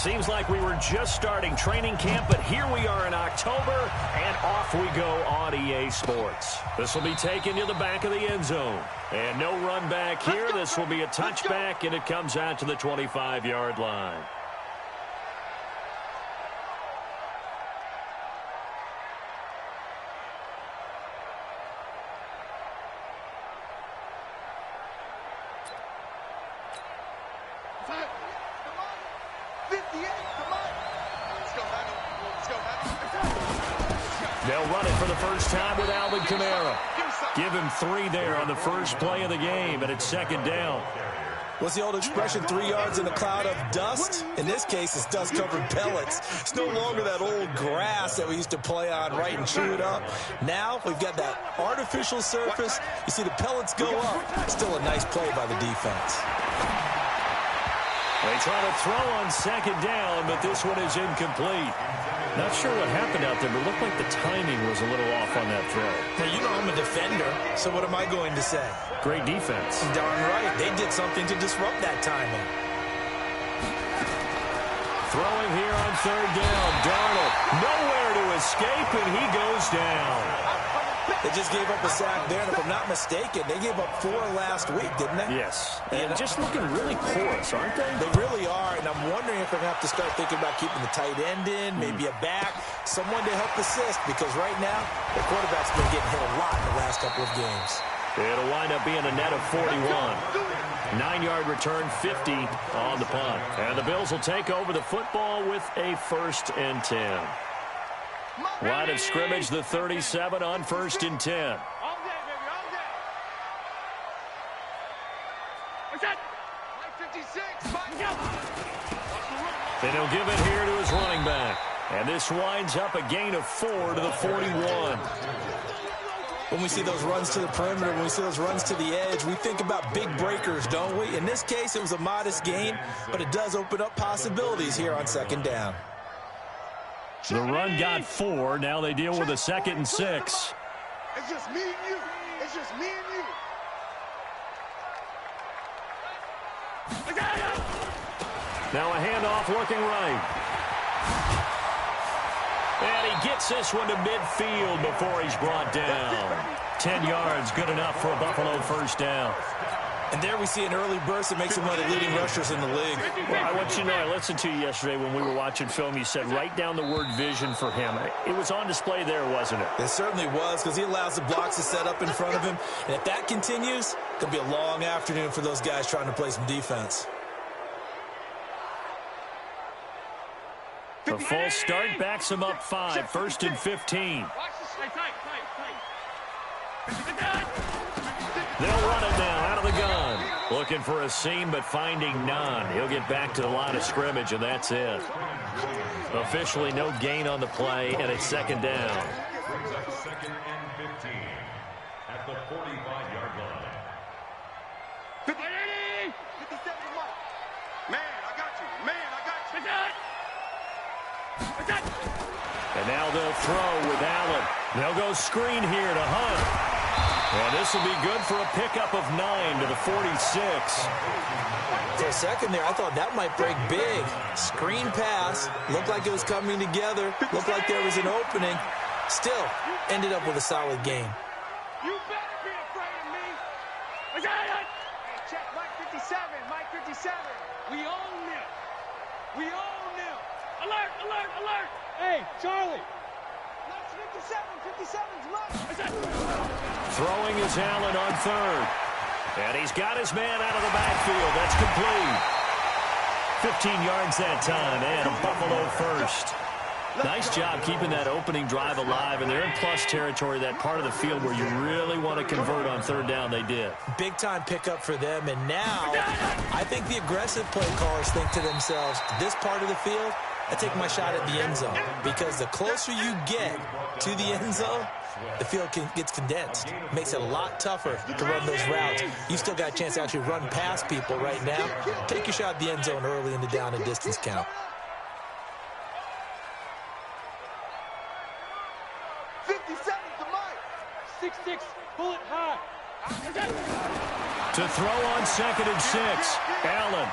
Seems like we were just starting training camp, but here we are in October, and off we go on EA Sports. This will be taken to the back of the end zone. And no run back here. This will be a touchback, and it comes out to the 25-yard line. They'll run it for the first time with Alvin Kamara. Give him 3 there on the first play of the game, and it's second down. What's the old expression, 3 yards in a cloud of dust? In this case, it's dust-covered pellets. It's no longer that old grass that we used to play on, right, and chew it up. Now we've got that artificial surface. You see the pellets go up. Still a nice play by the defense. They try to throw on second down, but this one is incomplete. Not sure what happened out there, but it looked like the timing was a little off on that throw. Now, you know I'm a defender, so what am I going to say? Great defense. Darn right. They did something to disrupt that timing. Throwing here on third down. Darnold nowhere to escape, and he goes down. They just gave up a sack there, and if I'm not mistaken, they gave up 4 last week, didn't they? Yes, and just looking really porous, aren't they? They really are, and I'm wondering if they're going to have to start thinking about keeping the tight end in, maybe a back, someone to help assist, because right now, the quarterback's been getting hit a lot in the last couple of games. It'll wind up being a net of 41. 9-yard return, 50 on the punt. And the Bills will take over the football with a 1st and 10. Line of scrimmage, the 37 on 1st and 10. All day, baby, all day. What's that? 56. Then he'll give it here to his running back. And this winds up a gain of 4 to the 41. When we see those runs to the perimeter, when we see those runs to the edge, we think about big breakers, don't we? In this case, it was a modest gain, but it does open up possibilities here on second down. The run got 4. Now they deal with a 2nd and 6. It's just me and you. It's just me and you. Now a handoff looking right. And he gets this one to midfield before he's brought down. 10 yards, good enough for a Buffalo first down. And there we see an early burst that makes him one of the leading rushers in the league. Well, I want you to know, I listened to you yesterday when we were watching film. You said write down the word vision for him. It was on display there, wasn't it? It certainly was, because he allows the blocks to set up in front of him. And if that continues, it'll be a long afternoon for those guys trying to play some defense. The false start backs him up 5. 1st and 15. They'll run it now out of the gun. Looking for a seam, but finding none. He'll get back to the line of scrimmage, and that's it. Officially no gain on the play, and it's second down. Brings up 2nd and 15 at the 45-yard line. 57 Mike. Man, I got you. Man, I got you. And now they'll throw with Allen. They'll go screen here to Hunt. And this will be good for a pickup of 9 to the 46. For a second there, I thought that might break big. Screen pass. Looked like it was coming together. Looked like there was an opening. Still, ended up with a solid game. You better be afraid of me. Hey, check Mike 57. Mike 57. We own them. We own them. Alert, alert, alert. Hey, Charlie. 57's Mike. Throwing is Allen on 3rd. And he's got his man out of the backfield. That's complete. 15 yards that time, and a Buffalo first. Nice job keeping that opening drive alive, and they're in plus territory, that part of the field where you really want to convert on 3rd down. They did. Big-time pickup for them, and now I think the aggressive play callers think to themselves, this part of the field, I take my shot at the end zone, because the closer you get to the end zone, the field gets condensed. Makes it a lot tougher to run those routes. You've still got a chance to actually run past people right now. Take your shot at the end zone early in the down and distance count. 57 to Mike. 6'6", pull it high. To throw on 2nd and 6. Allen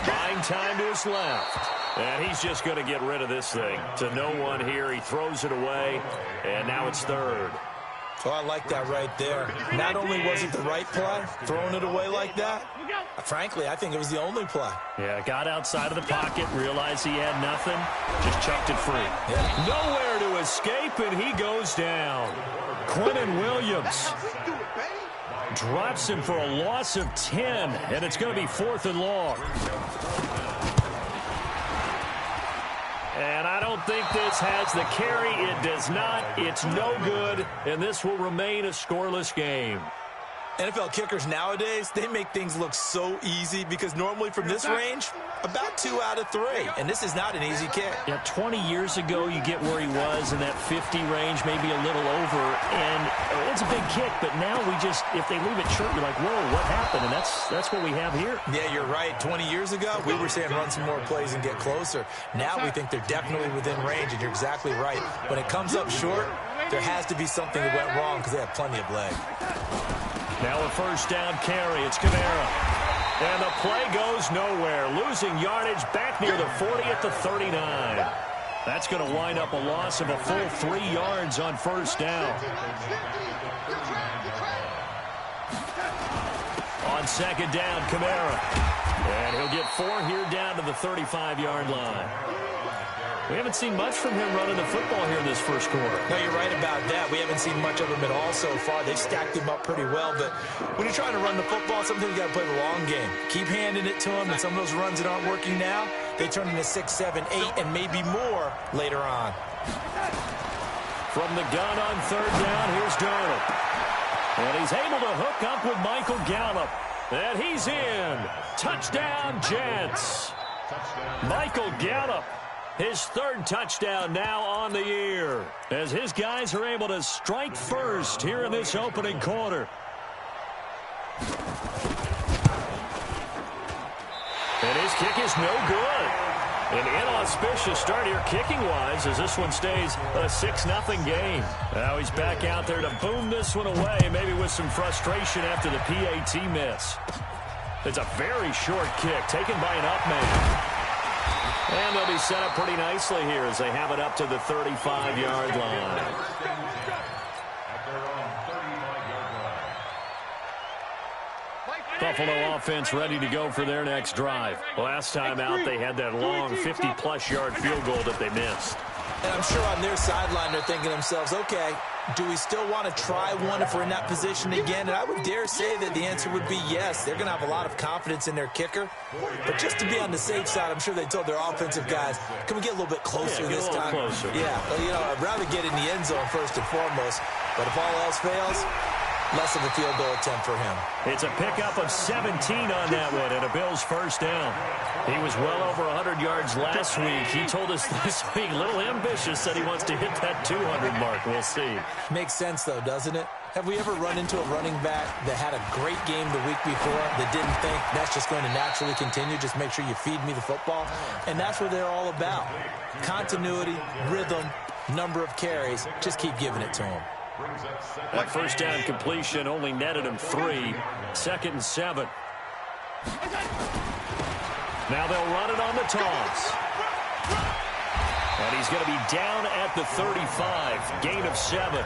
buying time to his left. And he's just going to get rid of this thing. To no one here. He throws it away. And now it's 3rd. Oh, I like that right there. Not only was it the right play, throwing it away like that, frankly, I think it was the only play. Yeah, got outside of the pocket, realized he had nothing, just chucked it free. Yeah. Nowhere to escape, and he goes down. Quinnen Williams drops him for a loss of 10, and it's going to be 4th and long. And I don't think this has the carry. It does not. It's no good, and this will remain a scoreless game. NFL kickers nowadays, they make things look so easy because normally from this range, about 2 out of 3. And this is not an easy kick. Yeah, 20 years ago, you get where he was in that 50 range, maybe a little over. And it's a big kick, but now we just, if they leave it short, you're like, whoa, what happened? And that's what we have here. Yeah, you're right. 20 years ago, we were saying run some more plays and get closer. Now we think they're definitely within range, and you're exactly right. When it comes up short, there has to be something that went wrong because they have plenty of leg. Now a 1st down carry. It's Kamara. And the play goes nowhere. Losing yardage back near the 40 at the 39. That's going to wind up a loss of a full 3 yards on 1st down. On 2nd down, Kamara. And he'll get 4 here down to the 35-yard line. We haven't seen much from him running the football here in this first quarter. No, you're right about that. We haven't seen much of him at all so far. They've stacked him up pretty well, but when you're trying to run the football, sometimes you got to play the long game. Keep handing it to him, and some of those runs that aren't working now, they turn into 6, 7, 8, and maybe more later on. From the gun on 3rd down, here's Darnold. And he's able to hook up with Michael Gallup. And he's in. Touchdown, Jets. Michael Gallup. His 3rd touchdown now on the year as his guys are able to strike first here in this opening quarter. And his kick is no good. An inauspicious start here kicking-wise as this one stays a 6-0 game. Now he's back out there to boom this one away, maybe with some frustration after the PAT miss. It's a very short kick taken by an up man. And they'll be set up pretty nicely here as they have it up to the 35-yard line. Buffalo offense ready to go for their next drive. Last time out, they had that long 50-plus yard field goal that they missed. And I'm sure on their sideline they're thinking to themselves, okay, do we still want to try one if we're in that position again? And I would dare say that the answer would be yes. They're going to have a lot of confidence in their kicker. But just to be on the safe side, I'm sure they told their offensive guys, can we get a little bit closer this time? Closer. Yeah, well, you know, I'd rather get in the end zone first and foremost. But if all else fails, less of a field goal attempt for him. It's a pickup of 17 on that one and a Bills 1st down. He was well over 100 yards last week. He told us this week, a little ambitious, said he wants to hit that 200 mark. We'll see. Makes sense, though, doesn't it? Have we ever run into a running back that had a great game the week before that didn't think that's just going to naturally continue? Just make sure you feed me the football. And that's what they're all about. Continuity, rhythm, number of carries. Just keep giving it to him. That 1st down completion only netted him 3. 2nd and 7. Now they'll run it on the toss. And he's going to be down at the 35. Gain of 7.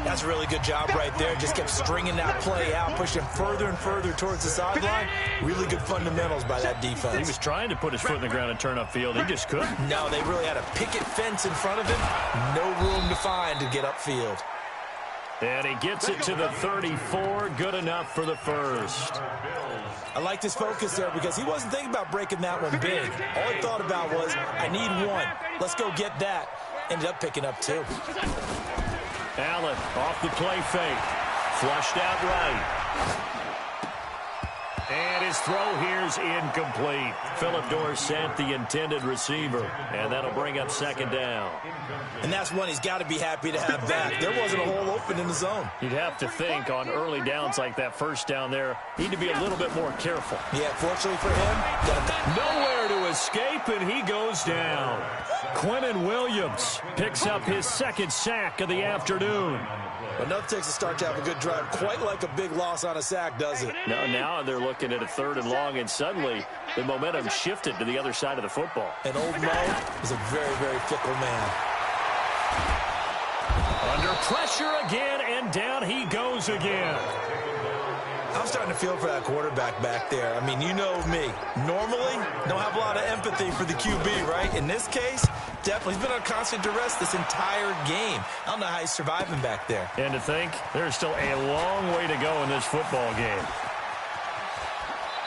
That's a really good job right there. Just kept stringing that play out, pushing further and further towards the sideline. Really good fundamentals by that defense. He was trying to put his foot in the ground and turn upfield. He just couldn't. No, they really had a picket fence in front of him. No room to find to get upfield. And he gets it to the 34. Good enough for the 1st. I liked his focus there because he wasn't thinking about breaking that one big. All he thought about was, I need 1. Let's go get that. Ended up picking up 2. Allen off the play fake. Flushed out right. And his throw here's incomplete. Philip Dorsett, the intended receiver. And that'll bring up 2nd down. And that's one he's got to be happy to have back. There wasn't a hole open in the zone. You'd have to think on early downs like that 1st down there, need to be a little bit more careful. Yeah, fortunately for him, nowhere to escape, and he goes down. Quinnen Williams picks up his second sack of the afternoon. Enough takes a start to have a good drive. Quite like a big loss on a sack, does it? Now they're looking at a 3rd and long, and suddenly the momentum shifted to the other side of the football. And old Mo is a very, very fickle man. Under pressure again, and down he goes again. I'm starting to feel for that quarterback back there. I mean, you know me. Normally, don't have a lot of empathy for the QB, right? In this case, definitely. He's been on constant duress this entire game. I don't know how he's surviving back there. And to think, there's still a long way to go in this football game.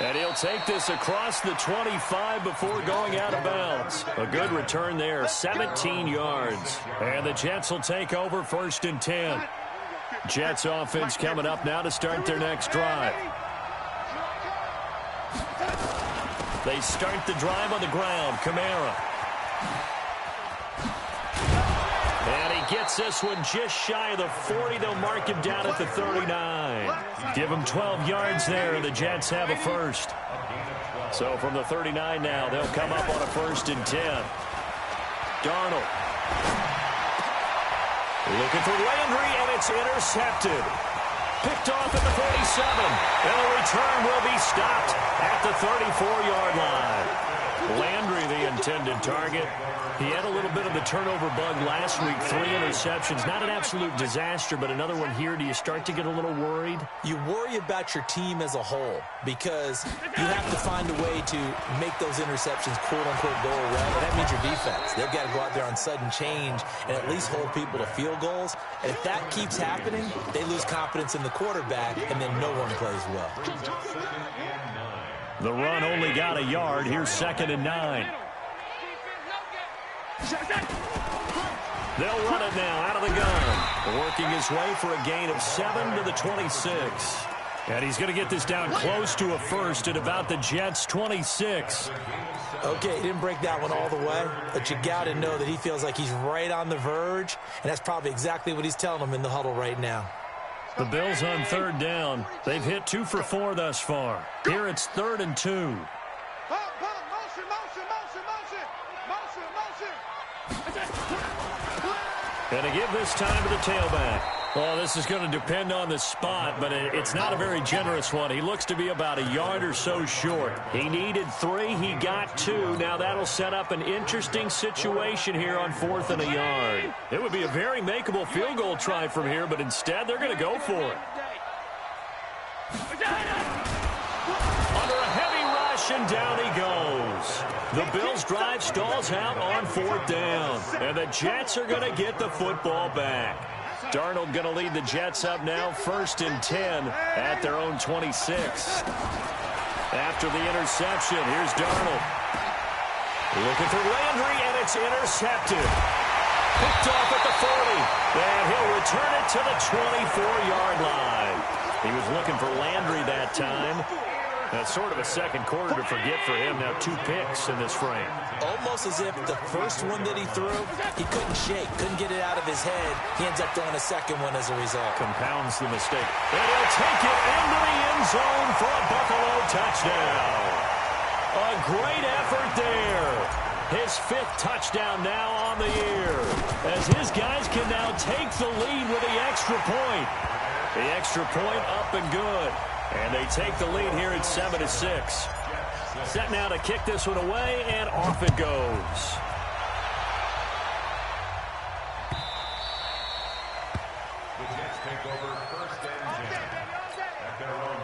And he'll take this across the 25 before going out of bounds. A good return there, 17 yards. And the Jets will take over 1st and 10. Jets offense coming up now to start their next drive. They start the drive on the ground. Kamara. And he gets this one just shy of the 40. They'll mark him down at the 39. Give him 12 yards there, and the Jets have a first. So from the 39 now, they'll come up on a 1st and 10. Darnold. Looking for Landry, and it's intercepted. Picked off at the 47. And the return will be stopped at the 34-yard line. Landry, the intended target. He had a little bit of the turnover bug last week. 3 interceptions. Not an absolute disaster, but another one here. Do you start to get a little worried? You worry about your team as a whole because you have to find a way to make those interceptions, quote-unquote, go away. And that means your defense. They've got to go out there on sudden change and at least hold people to field goals. And if that keeps happening, they lose confidence in the quarterback, and then no one plays well. The run only got a yard. Here's 2nd and 9. They'll run it now out of the gun. Working his way for a gain of 7 to the 26. And he's going to get this down close to a first at about the Jets' 26. Okay, he didn't break that one all the way, but you got to know that he feels like he's right on the verge, and that's probably exactly what he's telling them in the huddle right now. The Bills on 3rd down. They've hit 2 for 4 thus far. Here it's 3rd and 2. And to give this time to the tailback. Well, this is going to depend on the spot, but it's not a very generous one. He looks to be about a yard or so short. He needed 3. He got 2. Now that'll set up an interesting situation here on 4th and a yard. It would be a very makeable field goal try from here, but instead they're going to go for it. Under a heavy rush, and down he goes. The Bills' drive stalls out on 4th down, and the Jets are going to get the football back. Darnold going to lead the Jets up now, 1st and 10 at their own 26. After the interception, here's Darnold. Looking for Landry, and it's intercepted. Picked off at the 40, and he'll return it to the 24-yard line. He was looking for Landry that time. That's sort of a second quarter to forget for him. Now 2 picks in this frame. Almost as if the first one that he threw, he couldn't shake, couldn't get it out of his head. He ends up throwing a second one as a result. Compounds the mistake. And he'll take it into the end zone for a Buffalo touchdown. A great effort there. His 5th touchdown now on the year, as his guys can now take the lead with the extra point. The extra point up and good. And they take the lead here at 7-6. Set now to kick this one away, and off it goes. The Jets take over 1st and 10 at their own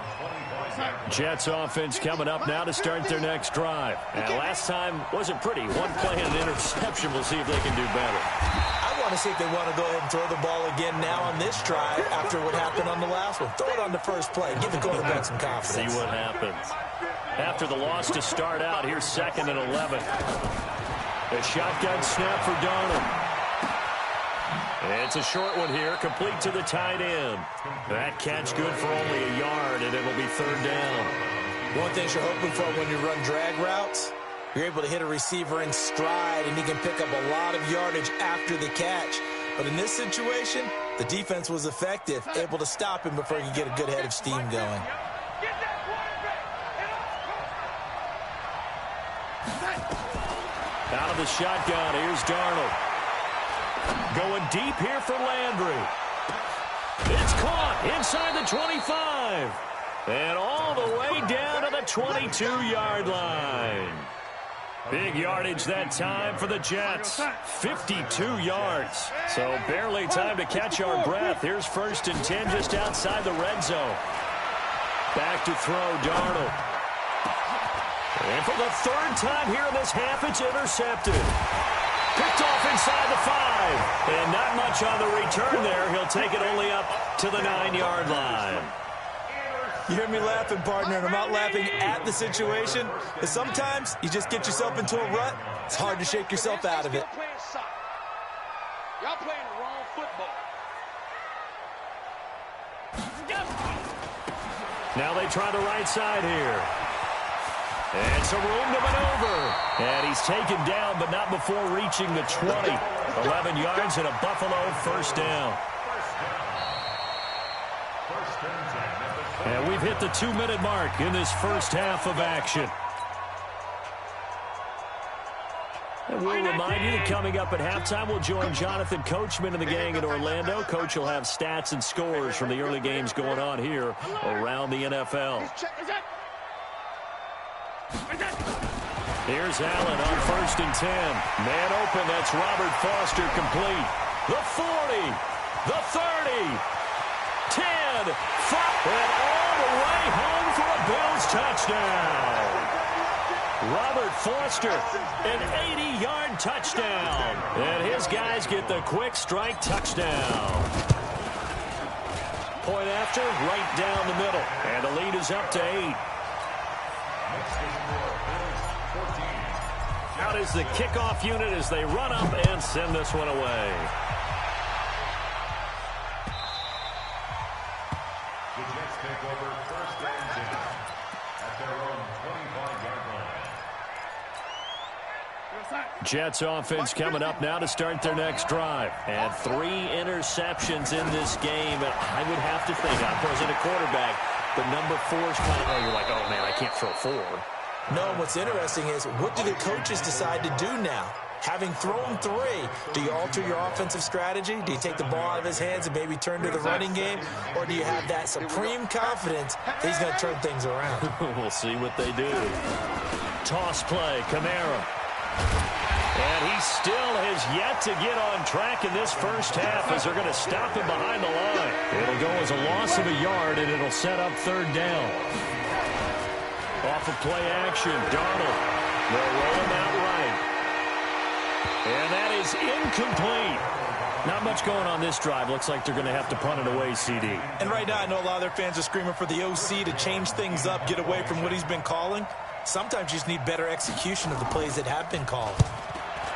25. Jets offense coming up now to start their next drive. And last time wasn't pretty. 1 play and an interception. We'll see if they can do better. I want to see if they want to go ahead and throw the ball again now on this drive after what happened on the last one. Throw it on the first play. Give the quarterback some confidence. See what happens. After the loss to start out, here's 2nd and 11. A shotgun snap for Darnold. It's a short one here, complete to the tight end. That catch good for only a yard, and it'll be 3rd down. One thing you're hoping for when you run drag routes, you're able to hit a receiver in stride, and he can pick up a lot of yardage after the catch. But in this situation, the defense was effective, able to stop him before he could get a good head of steam going. Out of the shotgun, here's Darnold. Going deep here for Landry. It's caught inside the 25. And all the way down to the 22-yard line. Big yardage that time for the Jets. 52 yards. So barely time to catch our breath. Here's 1st and 10 just outside the red zone. Back to throw, Darnold. And for the 3rd time here in this half, it's intercepted. Picked off inside the 5. And not much on the return there. He'll take it only up to the 9-yard line. You hear me laughing, partner, and I'm not laughing at the situation. But sometimes you just get yourself into a rut. It's hard to shake yourself out of it. Y'all playing the wrong football. Now they try the right side here. And some room to maneuver. And he's taken down, but not before reaching the 20. 11 yards and a Buffalo 1st down. And we've hit the 2-minute mark in this first half of action. And we'll remind you that coming up at halftime, we'll join Jonathan Coachman and the gang in Orlando. Coach will have stats and scores from the early games going on here around the NFL. Here's Allen on 1st and 10. Man open, that's Robert Foster complete. The 40, the 30, 10, 5, and all the way home for a Bills touchdown. Robert Foster, an 80-yard touchdown. And his guys get the quick strike touchdown. Point after, right down the middle. And the lead is up to 8. Out is the kickoff unit as they run up and send this one away. The Jets take over 1st and 10 at their own 25-yard line. Jets offense coming up now to start their next drive. And 3 interceptions in this game. And I would have to think, I wasn't a quarterback, but number 4 is kind of, you're like, oh, man, I can't throw 4. No, what's interesting is, what do the coaches decide to do now? Having thrown 3, do you alter your offensive strategy? Do you take the ball out of his hands and maybe turn to the running game? Or do you have that supreme confidence that he's going to turn things around? We'll see what they do. Toss play, Kamara. And he still has yet to get on track in this first half as they're going to stop him behind the line. It'll go as a loss of a yard, and it'll set up 3rd down. Off of play action, Darnold. They'll roll him out right. And that is incomplete. Not much going on this drive. Looks like they're going to have to punt it away, CD. And right now, I know a lot of their fans are screaming for the OC to change things up, get away from what he's been calling. Sometimes you just need better execution of the plays that have been called.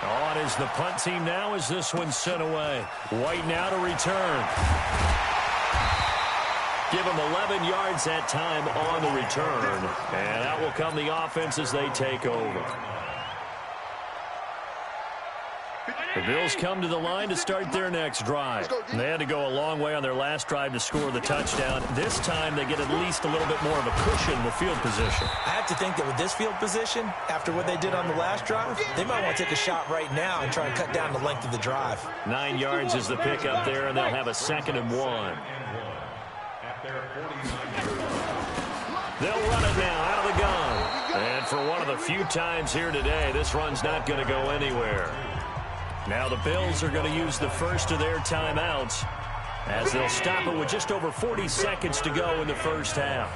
On is the punt team now as this one's sent away. White now to return. Give them 11 yards that time on the return. And out will come the offense as they take over. The Bills come to the line to start their next drive. They had to go a long way on their last drive to score the touchdown. This time they get at least a little bit more of a cushion with field position. I have to think that with this field position, after what they did on the last drive, they might want to take a shot right now and try and cut down the length of the drive. 9 yards is the pickup there, and they'll have a 2nd and 1. They'll run it now out of the gun. And for one of the few times here today, this run's not going to go anywhere. Now the Bills are going to use the first of their timeouts as they'll stop it with just over 40 seconds to go in the first half.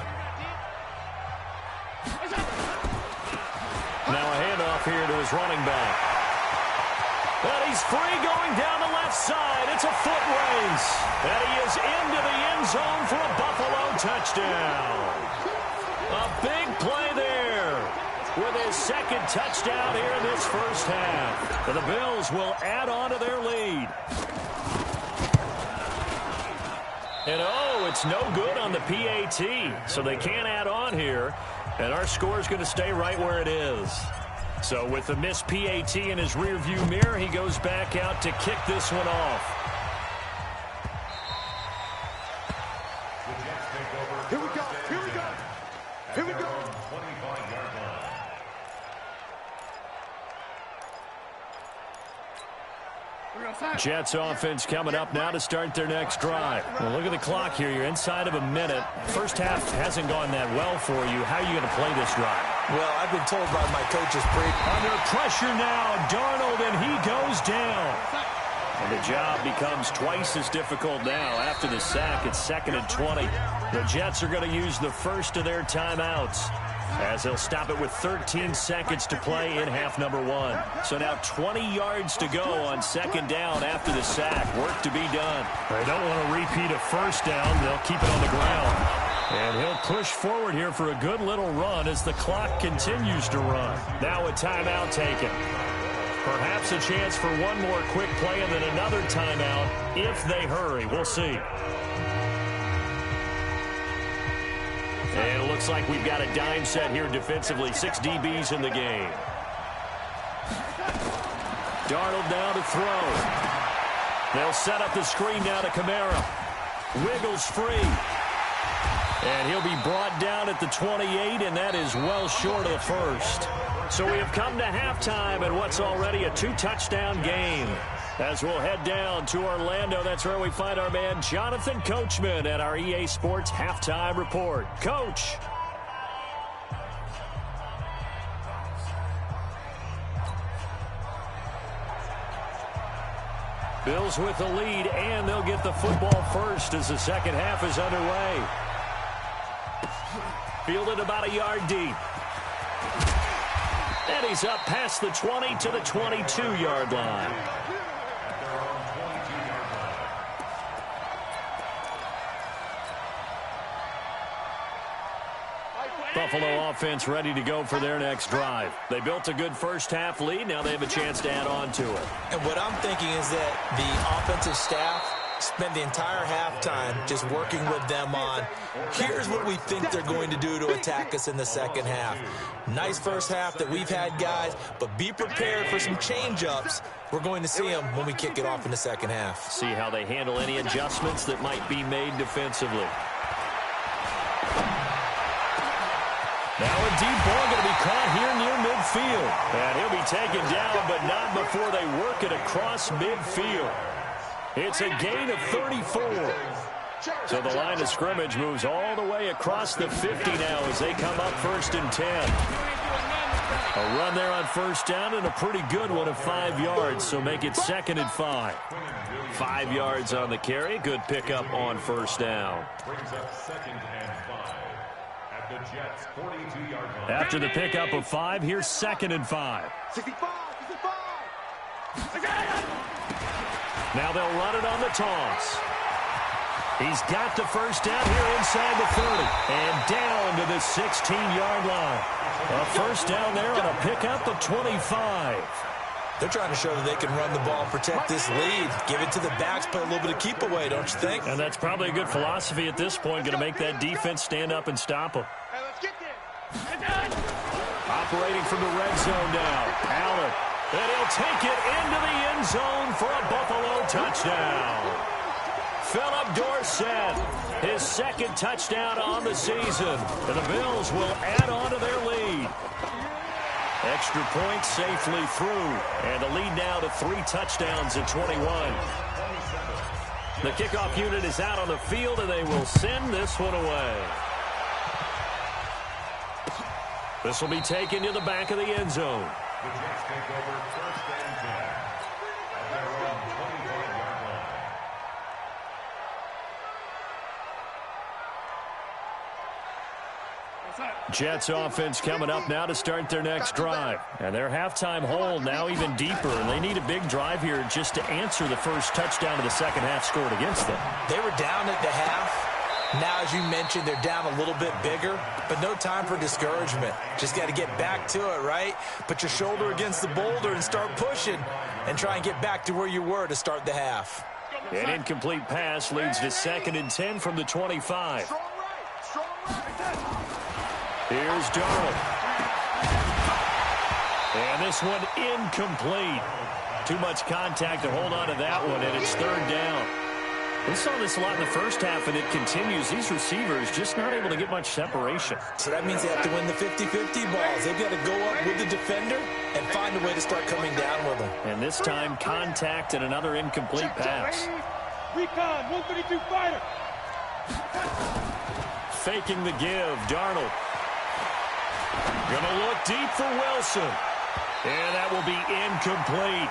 Now a handoff here to his running back. And he's free going down the left side. It's a foot race. And he is into the end zone for a Buffalo touchdown. A big play there with his 2nd touchdown here in this first half. And the Bills will add on to their lead. And oh, it's no good on the PAT. So they can't add on here. And our score is going to stay right where it is. So with the missed PAT in his rearview mirror, he goes back out to kick this one off. Here we go. Here we go. Here we go. Jets offense coming up now to start their next drive. Well, look at the clock here. You're inside of a minute. First half hasn't gone that well for you. How are you going to play this drive? Well, I've been told by my coaches under pressure now, Darnold, and he goes down. And the job becomes twice as difficult now after the sack. It's 2nd and 20. The Jets are going to use the first of their timeouts, as they'll stop it with 13 seconds to play in half number 1. So now 20 yards to go on 2nd down after the sack. Work to be done. They don't want to repeat a first down. They'll keep it on the ground. And he'll push forward here for a good little run as the clock continues to run. Now a timeout taken. Perhaps a chance for one more quick play and then another timeout if they hurry. We'll see. And it looks like we've got a dime set here defensively. 6 DBs in the game. Darnold now to throw. They'll set up the screen now to Kamara. Wiggles free. And he'll be brought down at the 28, and that is well short of the first. So we have come to halftime in what's already a 2-touchdown game. As we'll head down to Orlando, that's where we find our man Jonathan Coachman at our EA Sports Halftime Report. Coach. Bills with the lead, and they'll get the football first as the second half is underway. Fielded about a yard deep. And he's up past the 20 to the 22-yard line. Buffalo offense ready to go for their next drive. They built a good first-half lead. Now they have a chance to add on to it. And what I'm thinking is that the offensive staff spend the entire halftime just working with them on, here's what we think they're going to do to attack us in the second half. Nice first half that we've had, guys, but be prepared for some change-ups. We're going to see them when we kick it off in the second half. See how they handle any adjustments that might be made defensively. Now a deep ball going to be caught here near midfield. And he'll be taken down, but not before they work it across midfield. It's a gain of 34. So the line of scrimmage moves all the way across the 50 now as they come up 1st and 10. A run there on first down and a pretty good one of 5 yards, so make it 2nd and 5. 5 yards on the carry. Good pickup on first down. Brings up 2nd and 5 at the Jets' 42-yard line. After the pickup of 5, here's 2nd and 5. 65, 65. Now they'll run it on the toss. He's got the first down here inside the 30 and down to the 16-yard line. A first down there on a pickup of 25. They're trying to show that they can run the ball and protect this lead. Give it to the backs, play a little bit of keep away, don't you think? And that's probably a good philosophy at this point, going to make that defense stand up and stop them. Hey, let's get this. Operating from the red zone now. Allen. And he'll take it into the end zone for a Buffalo touchdown. Philip Dorsett, his 2nd touchdown on the season. And the Bills will add on to their lead. Extra point safely through. And the lead now to 3 touchdowns at 21. The kickoff unit is out on the field, and they will send this one away. This will be taken to the back of the end zone. The Jets take over 1st and 10 at their own 25-yard line. Jets offense coming up now to start their next drive. And their halftime hole now even deeper, and they need a big drive here just to answer the first touchdown of the second half scored against them. They were down at the half. Now, as you mentioned, they're down a little bit bigger, but no time for discouragement. Just got to get back to it, right? Put your shoulder against the boulder and start pushing and try and get back to where you were to start the half. An incomplete pass leads to 2nd and 10 from the 25. Here's Darnold. And this one incomplete. Too much contact to hold on to that one, and it's 3rd down. We saw this a lot in the first half, and it continues. These receivers just not able to get much separation. So that means they have to win the 50-50 balls. They've got to go up with the defender and find a way to start coming down with them. And this time, contact and another incomplete pass. Recon, 132 fighter. Faking the give, Darnold. Gonna look deep for Wilson. And that will be incomplete.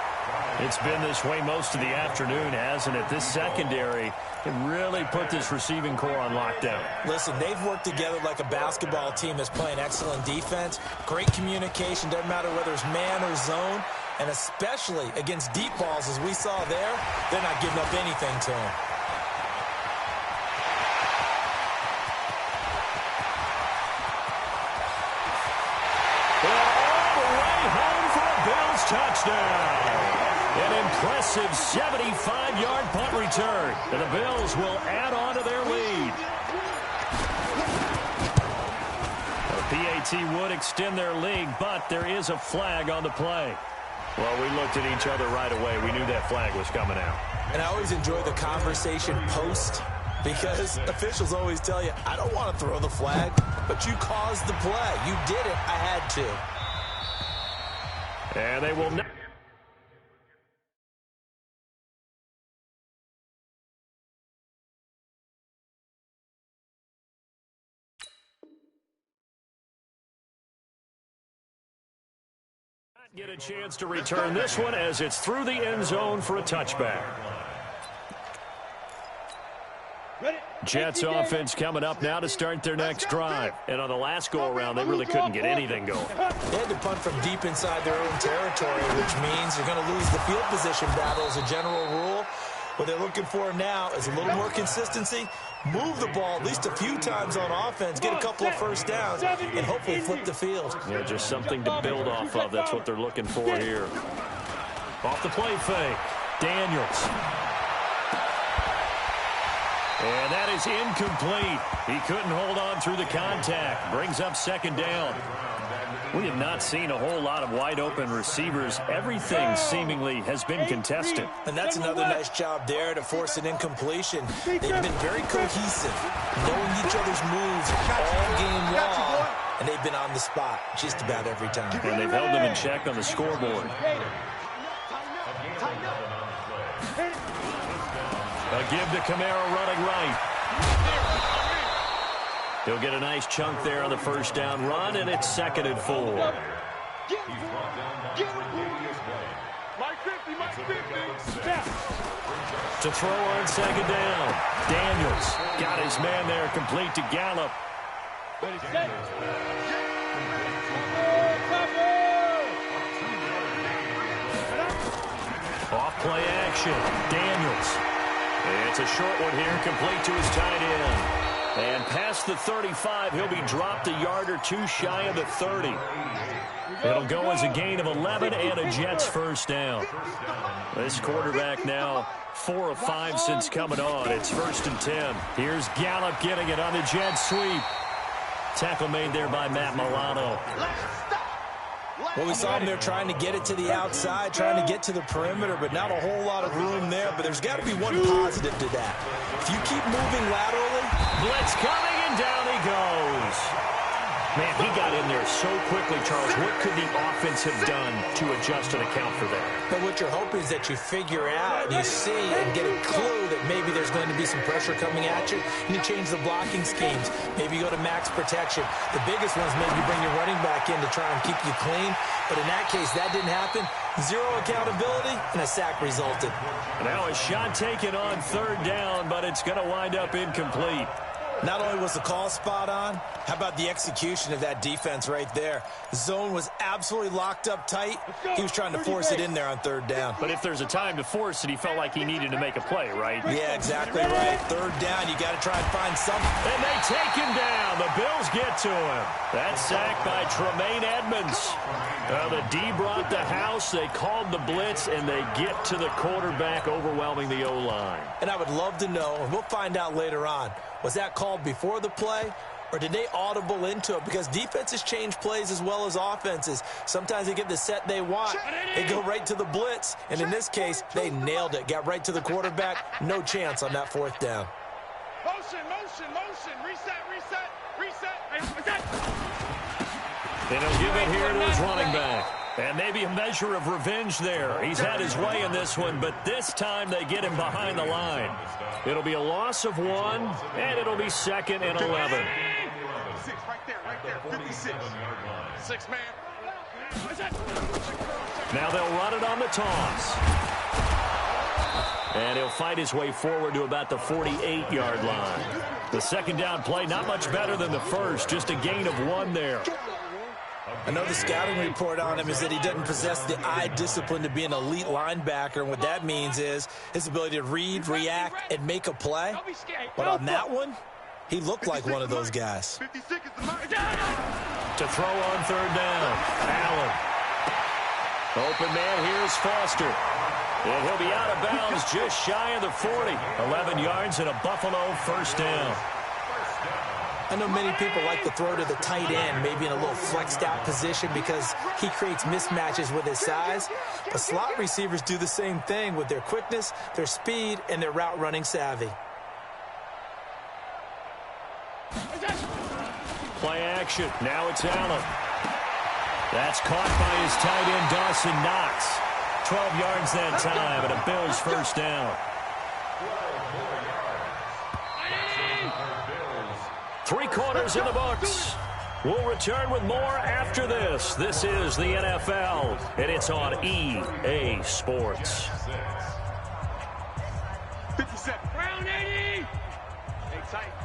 It's been this way most of the afternoon, hasn't it? This secondary can really put this receiving core on lockdown. Listen, they've worked together like a basketball team that's playing excellent defense. Great communication, doesn't matter whether it's man or zone. And especially against deep balls, as we saw there, they're not giving up anything to them. Touchdown. An impressive 75-yard punt return. And the Bills will add on to their lead. The PAT would extend their lead, but there is a flag on the play. Well, we looked at each other right away. We knew that flag was coming out. And I always enjoy the conversation post, because officials always tell you, I don't want to throw the flag, but you caused the play. You did it. I had to. And they will not. Get a chance to return this one as it's through the end zone for a touchback. Jets offense coming up now to start their next drive. And on the last go-around, they really couldn't get anything going. They had to punt from deep inside their own territory, which means you're going to lose the field position battle as a general rule. What they're looking for now is a little more consistency, move the ball at least a few times on offense, get a couple of first downs, and hopefully flip the field. Yeah, just something to build off of. That's what they're looking for here. Off the play fake, Daniels. And that is incomplete. He couldn't hold on through the contact. Brings up second down. We have not seen a whole lot of wide-open receivers. Everything seemingly has been contested. And that's another nice job there to force an incompletion. They've been very cohesive, knowing each other's moves all game long, and they've been on the spot just about every time. And they've held them in check on the scoreboard. A give to Kamara running right. He'll get a nice chunk there on the first down run, and it's 2nd and 4. To throw on second down. Daniels got his man there, complete to Gallup. Off play action. Daniels. It's a short one here, complete to his tight end. And past the 35, he'll be dropped a yard or two shy of the 30. It'll go as a gain of 11 and a Jets first down. This quarterback now 4 of 5 since coming on. It's 1st and 10. Here's Gallup getting it on the jet sweep. Tackle made there by Matt Milano. Well, we saw him there trying to get it to the outside, trying to get to the perimeter, but not a whole lot of room there. But there's got to be one positive to that. If you keep moving laterally, blitz coming, and down he goes. Man, he got in there so quickly, Charles. What could the offense have done to adjust and account for that? But what you're hoping is that you figure out and you see and get a clue that maybe there's going to be some pressure coming at you, and you change the blocking schemes. Maybe you go to max protection. The biggest ones, maybe you bring your running back in to try and keep you clean. But in that case, that didn't happen. Zero accountability, and a sack resulted. Now a shot taken on 3rd down, but it's going to wind up incomplete. Not only was the call spot on, how about the execution of that defense right there? Zone was absolutely locked up tight. He was trying to force it in there on 3rd down. But if there's a time to force it, he felt like he needed to make a play, right? Yeah, exactly right. 3rd down, you got to try and find something. And they take him down. The Bills get to him. That sack by Tremaine Edmonds. The D brought the house. They called the blitz, and they get to the quarterback, overwhelming the O-line. And I would love to know, and we'll find out later on, was that called before the play, or did they audible into it? Because defenses change plays as well as offenses. Sometimes they get the set they want. They go right to the blitz. And in this case, they nailed it. Got right to the quarterback. No chance on that 4th down. Motion, motion, motion. Reset, reset, reset. And he'll give it here to his running back. And maybe a measure of revenge there. He's had his way in this one, but this time they get him behind the line. It'll be a loss of 1, and it'll be 2nd and 11. 6 right there, 56. 6 man. Now they'll run it on the toss. And he'll fight his way forward to about the 48-yard line. The second down play, not much better than the first, just a gain of 1 there. I know the scouting report on him is that he doesn't possess the eye discipline to be an elite linebacker, and what that means is his ability to read, react, and make a play. But on that one, he looked like one of those guys. To throw on third down, Allen. Open man, here's Foster. And he'll be out of bounds just shy of the 40. 11 yards and a Buffalo first down. I know many people like to throw to the tight end, maybe in a little flexed out position because he creates mismatches with his size. But slot receivers do the same thing with their quickness, their speed, and their route running savvy. Play action. Now it's Allen. That's caught by his tight end, Dawson Knox. 12 yards that time, and a Bills first down. 3 quarters in the books. We'll return with more after this. This is the NFL, and it's on EA Sports. 57. Round 80. Hey,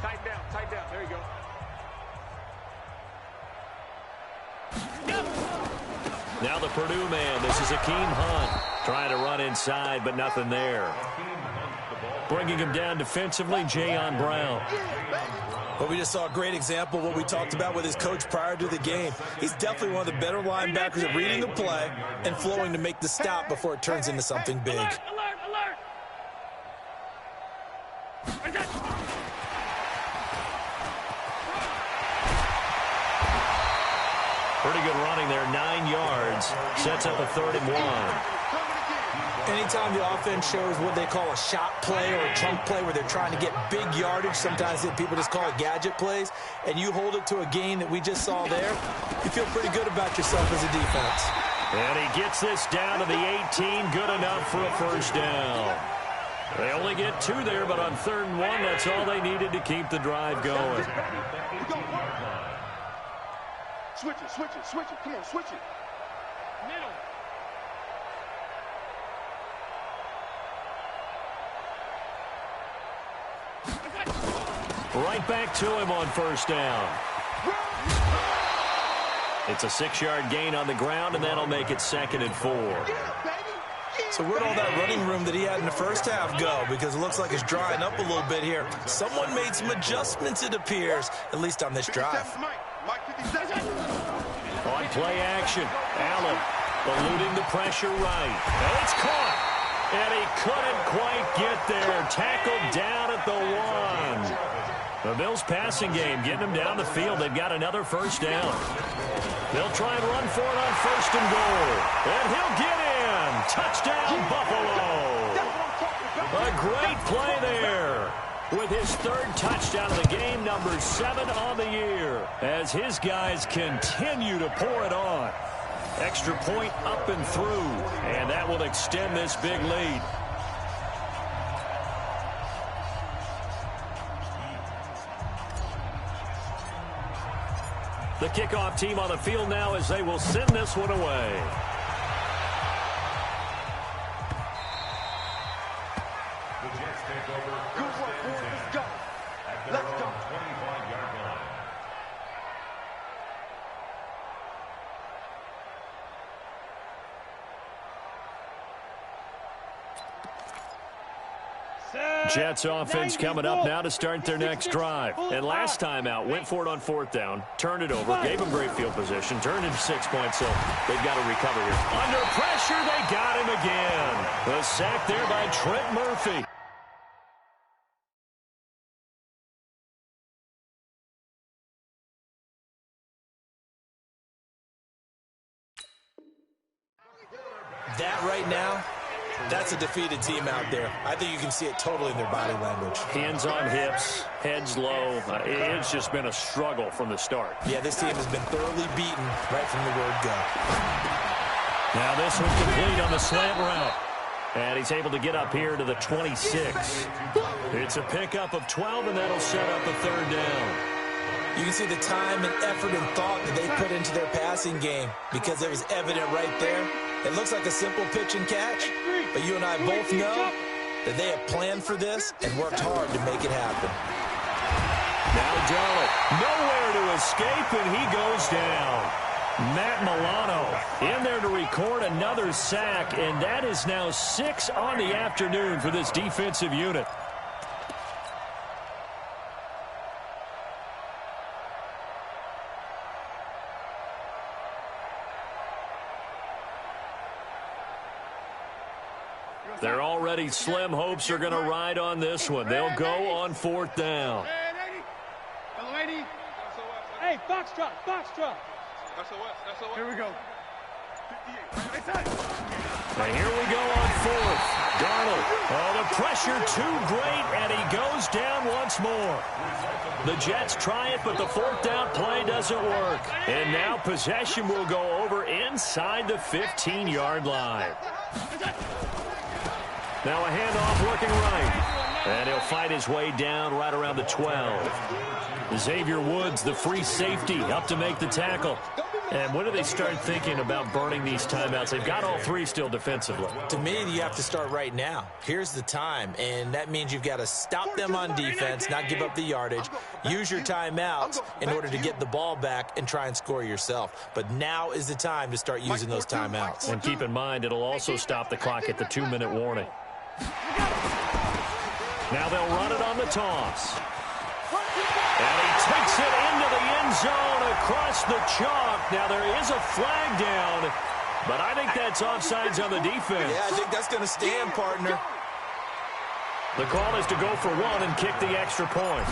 tight down. There you go. Now the Purdue man. This is Akeem Hunt trying to run inside, but nothing there. Bringing him down defensively, Jayon Brown. But we just saw a great example of what we talked about with his coach prior to the game. He's definitely one of the better linebackers at reading the play and flowing to make the stop before it turns into something big. Alert. Pretty good running there, 9 yards. Sets up a 3rd and 1. Anytime the offense shows what they call a shot play or a chunk play where they're trying to get big yardage, sometimes people just call it gadget plays, and you hold it to a gain that we just saw there, you feel pretty good about yourself as a defense. And he gets this down to the 18, good enough for a first down. They only get 2 there, but on 3rd and 1, that's all they needed to keep the drive going. Switch it. Come on, switch it. Middle. Right back to him on first down. It's a 6-yard gain on the ground, and that'll make it 2nd and 4. So where'd all that running room that he had in the first half go? Because it looks like it's drying up a little bit here. Someone made some adjustments, it appears, at least on this drive. On play action, Allen eluding the pressure right. And it's caught. And he couldn't quite get there. Tackled down at the 1. The Bills passing game getting them down the field. They've got another first down. They'll try and run for it on 1st and goal. And he'll get in. Touchdown, Buffalo. A great play there. With his 3rd touchdown of the game, number 7 on the year. As his guys continue to pour it on. Extra point up and through. And that will extend this big lead. The kickoff team on the field now as they will send this one away. The Jets take over. Good work, boys. Let's go. Let's go. 25-yard line. Jets offense coming up now to start their next drive. And last time out, went for it on 4th down, turned it over, gave them great field position, turned into 6 points, so they've got to recover here. Under pressure, they got him again. The sack there by Trent Murphy. That right now, that's a defeated team out there. I think you can see it totally in their body language. Hands on hips, heads low. It's just been a struggle from the start. Yeah, this team has been thoroughly beaten right from the word go. Now this one's complete on the slant route. And he's able to get up here to the 26. It's a pickup of 12, and that'll set up a third down. You can see the time and effort and thought that they put into their passing game because it was evident right there. It looks like a simple pitch and catch, but you and I both know that they have planned for this and worked hard to make it happen. Now Darnold, nowhere to escape, and he goes down. Matt Milano in there to record another sack, and that is now 6 on the afternoon for this defensive unit. Their already slim hopes are going to ride on this one. They'll go on 4th down. Hey, Foxtrot, Foxtrot. Here we go. And here we go on 4th. Darnold. Oh, the pressure too great, and he goes down once more. The Jets try it, but the 4th down play doesn't work. And now possession will go over inside the 15-yard line. Now a handoff working right. And he'll fight his way down right around the 12. Xavier Woods, the free safety, up to make the tackle. And when do they start thinking about burning these timeouts? They've got all 3 still defensively. To me, you have to start right now. Here's the time, and that means you've got to stop them on defense, not give up the yardage, use your timeouts in order to get the ball back and try and score yourself. But now is the time to start using those timeouts. And keep in mind, it'll also stop the clock at the 2-minute warning. Now they'll run it on the toss. And he takes it into the end zone across the chalk. Now there is a flag down, but I think that's offsides on the defense. Yeah, I think that's going to stand, partner. The call is to go for 1 and kick the extra point.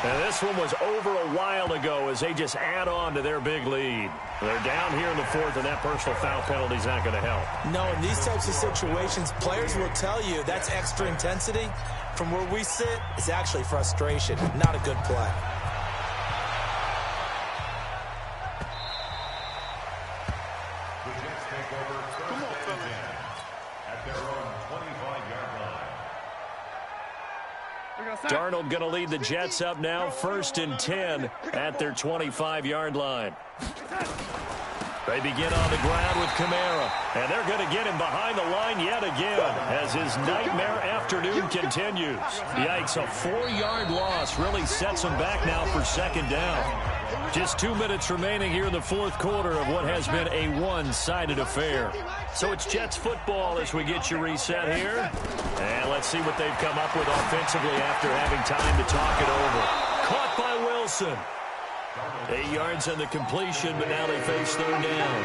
And this one was over a while ago as they just add on to their big lead. They're down here in the 4th, and that personal foul penalty is not going to help. No, in these types of situations, players will tell you that's extra intensity. From where we sit, it's actually frustration, not a good play. The Jets take over first and 10 at their own 25-yard line. Darnold going to lead the Jets up now, 1st and 10 at their 25-yard line. They begin on the ground with Kamara, and they're going to get him behind the line yet again as his nightmare afternoon continues. Yikes, a 4-yard loss really sets him back now for 2nd down. Just 2 minutes remaining here in the 4th quarter of what has been a one-sided affair. So it's Jets football as we get you reset here. And let's see what they've come up with offensively after having time to talk it over. Caught by Wilson. 8 yards on the completion, but now they face 3rd down.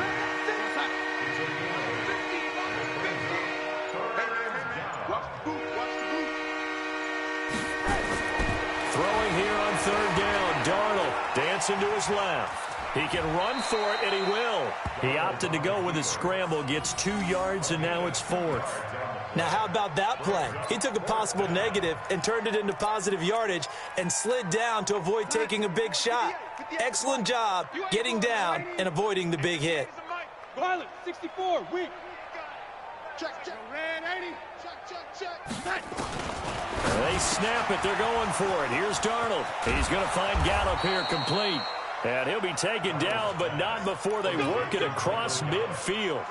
Throwing here on 3rd down. Darnold dancing to his left. He can run for it, and he will. He opted to go with his scramble, gets 2 yards, and now it's 4th. Now, how about that play? He took a possible negative and turned it into positive yardage and slid down to avoid taking a big shot. Excellent job getting down and avoiding the big hit. Violet, 64, weak. Check, check. Red 80. Check. They snap it. They're going for it. Here's Darnold. He's going to find Gallup here complete. And he'll be taken down, but not before they work it across midfield.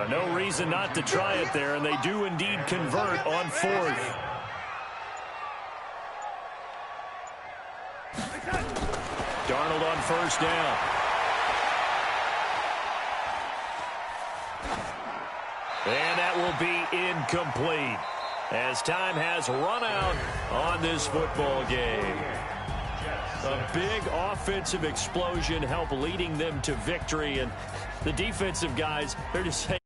No reason not to try it there, and they do indeed convert on 4th. Darnold on 1st down. And that will be incomplete as time has run out on this football game. A big offensive explosion helped leading them to victory, and the defensive guys, they're just saying,